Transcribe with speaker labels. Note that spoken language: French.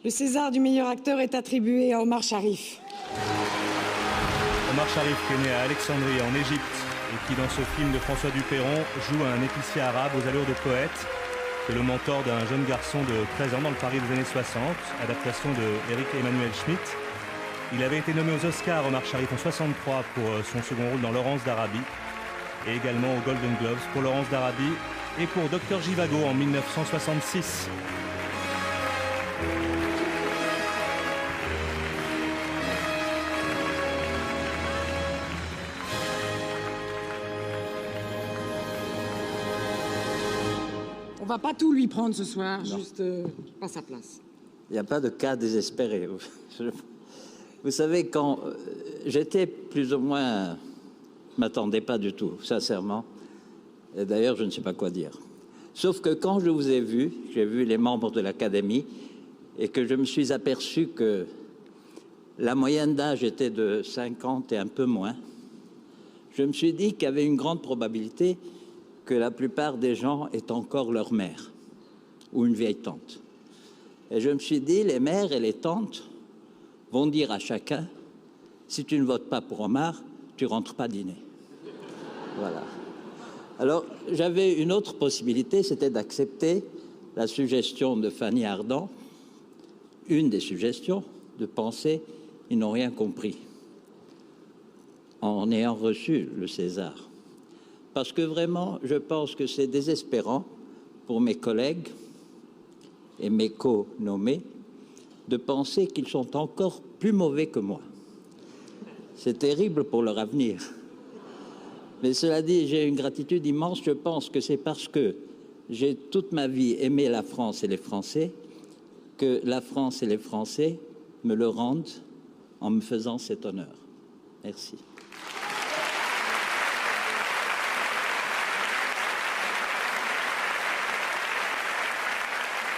Speaker 1: Le César du meilleur acteur est attribué à Omar Sharif.
Speaker 2: Omar Sharif, qui est né à Alexandrie, en Égypte, et qui, dans ce film de François Dupeyron, joue un épicier arabe aux allures de poète. C'est le mentor d'un jeune garçon de 13 ans dans le Paris des années 60, adaptation de Eric Emmanuel Schmitt. Il avait été nommé aux Oscars, Omar Sharif, en 63 pour son second rôle dans Laurence d'Arabie, et également aux Golden Globes pour Laurence d'Arabie et pour Dr Jivago en 1966.
Speaker 1: On va pas tout lui prendre ce soir, non. Juste pas sa place.
Speaker 3: Il n'y a pas de cas désespéré. Vous savez, quand j'étais plus ou moins... Je ne m'attendais pas du tout, sincèrement. Et d'ailleurs, je ne sais pas quoi dire. Sauf que quand je vous ai vu, j'ai vu les membres de l'Académie, et que je me suis aperçu que la moyenne d'âge était de 50 et un peu moins, je me suis dit qu'il y avait une grande probabilité que la plupart des gens aient encore leur mère ou une vieille tante. Et je me suis dit, les mères et les tantes vont dire à chacun, si tu ne votes pas pour Omar, tu ne rentres pas dîner. Voilà. Alors, j'avais une autre possibilité, c'était d'accepter la suggestion de Fanny Ardant, une des suggestions, de penser ils n'ont rien compris en ayant reçu le César. Parce que vraiment, je pense que c'est désespérant pour mes collègues et mes co-nommés de penser qu'ils sont encore plus mauvais que moi. C'est terrible pour leur avenir. Mais cela dit, j'ai une gratitude immense. Je pense que c'est parce que j'ai toute ma vie aimé la France et les Français que la France et les Français me le rendent en me faisant cet honneur. Merci.